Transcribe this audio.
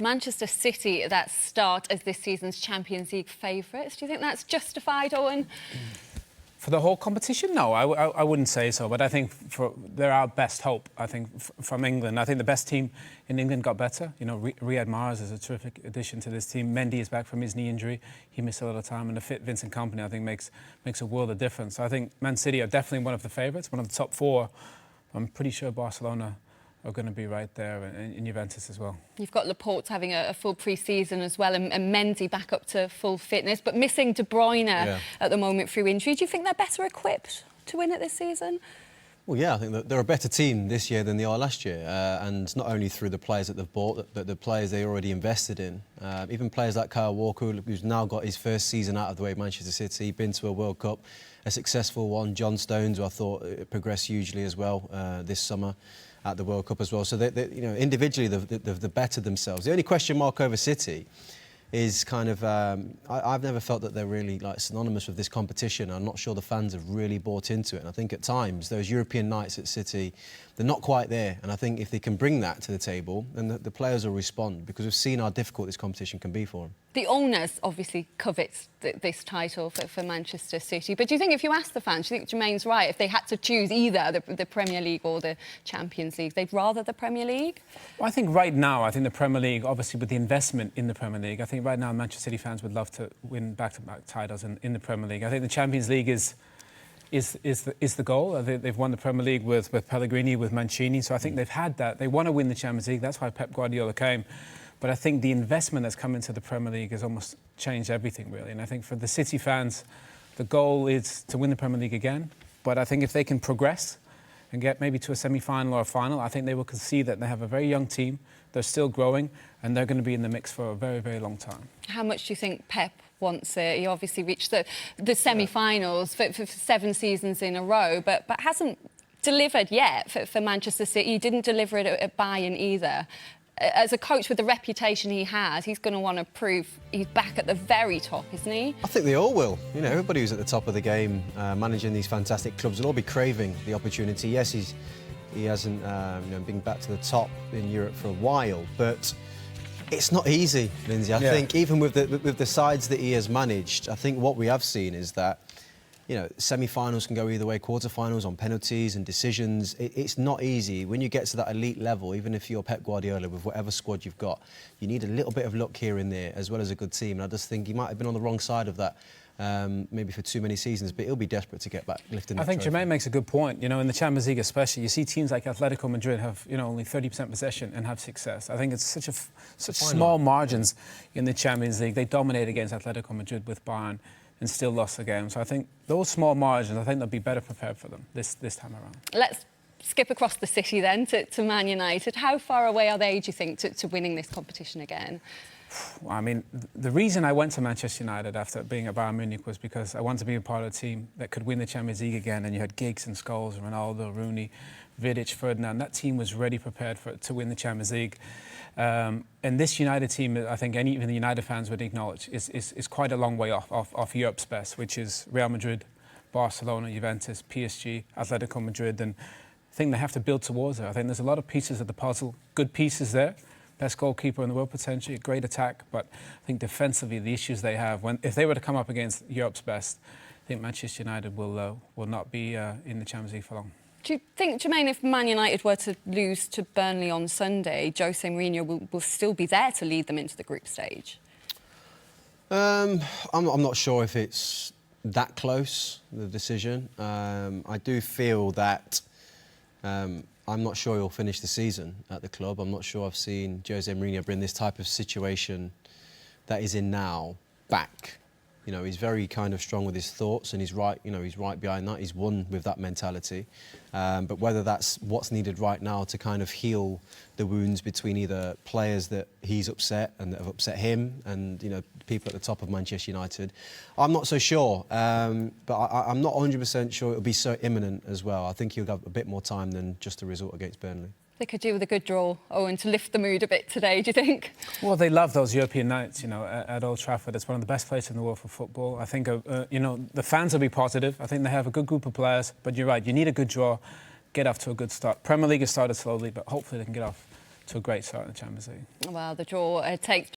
Manchester City at that start as this season's Champions League favourites. Do you think that's justified, Owen? For the whole competition, no, I wouldn't say so. But I think they're our best hope, I think, from England. I think the best team in England got better. You know, Riyad Mahrez is a terrific addition to this team. Mendy is back from his knee injury. He missed a lot of time. And the fit Vincent Kompany, I think, makes a world of difference. So I think Man City are definitely one of the favourites, one of the top four. I'm pretty sure Barcelona are going to be right there, and Juventus as well. You've got Laporte having a full pre-season as well, and Mendy back up to full fitness, but missing De Bruyne at the moment through injury. Do you think they're better equipped to win it this season? Well, yeah, I think that they're a better team this year than they are last year, and not only through the players that they've bought, but the players they already invested in. Even players like Kyle Walker, who's now got his first season out of the way at Manchester City, been to a World Cup, a successful one. John Stones, who I thought progressed hugely as well this summer at the World Cup as well. So, you know, individually, they've bettered themselves. The only question mark over City is kind of... I've never felt that they're really like synonymous with this competition. I'm not sure the fans have really bought into it. And I think at times, those European nights at City, they're not quite there. And I think if they can bring that to the table, then the players will respond, because we've seen how difficult this competition can be for them. The owners obviously covets this title for Manchester City. But do you think if you ask the fans, do you think Jermaine's right? If they had to choose either the Premier League or the Champions League, they'd rather the Premier League? Well, I think right now, I think the Premier League, obviously with the investment in the Premier League, I think right now Manchester City fans would love to win back-to-back titles in the Premier League. I think the Champions League is the goal. They've won the Premier League with Pellegrini, with Mancini, so I think they've had that. They want to win the Champions League. That's why Pep Guardiola came. But I think the investment that's come into the Premier League has almost changed everything, really. And I think for the City fans, the goal is to win the Premier League again. But I think if they can progress and get maybe to a semi-final or a final, I think they will concede that they have a very young team, they're still growing, and they're going to be in the mix for a very, very long time. How much do you think Pep wants it? He obviously reached the semi-finals for 7 seasons in a row, but hasn't delivered yet for Manchester City. He didn't deliver it at Bayern either. As a coach with the reputation he has, he's going to want to prove he's back at the very top, isn't he? I think they all will. You know, everybody who's at the top of the game, managing these fantastic clubs, will all be craving the opportunity. Yes, he hasn't been back to the top in Europe for a while, but it's not easy, Lindsay. I think even with the sides that he has managed, I think what we have seen is that, you know, semi-finals can go either way, quarter-finals on penalties and decisions. It's not easy. When you get to that elite level, even if you're Pep Guardiola, with whatever squad you've got, you need a little bit of luck here and there, as well as a good team. And I just think he might have been on the wrong side of that, maybe for too many seasons, but he'll be desperate to get back lifting that I think trophy. Jermaine makes a good point. You know, in the Champions League especially, you see teams like Atletico Madrid have, you know, only 30% possession and have success. I think it's such small margins in the Champions League. They dominate against Atletico Madrid with Bayern and still lost the game. So I think those small margins, I think they'll be better prepared for them this time around. Let's skip across the city then to Man United. How far away are they, do you think, to winning this competition again? I mean, the reason I went to Manchester United after being at Bayern Munich was because I wanted to be a part of a team that could win the Champions League again, and you had Giggs and Scholes, Ronaldo, Rooney, Vidic, Ferdinand. That team was ready, prepared to win the Champions League. And this United team, I think even the United fans would acknowledge, is quite a long way off Europe's best, which is Real Madrid, Barcelona, Juventus, PSG, Atletico Madrid. And I think they have to build towards it. I think there's a lot of pieces of the puzzle, good pieces there. Best goalkeeper in the world potentially, great attack, but I think defensively the issues they have, if they were to come up against Europe's best, I think Manchester United will not be in the Champions League for long. Do you think, Jermaine, if Man United were to lose to Burnley on Sunday, Jose Mourinho will still be there to lead them into the group stage? I'm not sure if it's that close, the decision. I do feel that I'm not sure he'll finish the season at the club. I'm not sure I've seen Jose Mourinho bring this type of situation that he's in now back. You know, he's very kind of strong with his thoughts, and he's right. You know, he's right behind that. He's won with that mentality. But whether that's what's needed right now to kind of heal the wounds between either players that he's upset and that have upset him, and you know, people at the top of Manchester United, I'm not so sure. But I'm not 100% sure it'll be so imminent as well. I think he'll have a bit more time than just a result against Burnley. They could do with a good draw, Owen, to lift the mood a bit today, do you think? Well, they love those European nights, you know, at Old Trafford. It's one of the best places in the world for football. I think, you know, the fans will be positive. I think they have a good group of players. But you're right, you need a good draw, get off to a good start. Premier League has started slowly, but hopefully they can get off to a great start in the Champions League. Well, the draw takes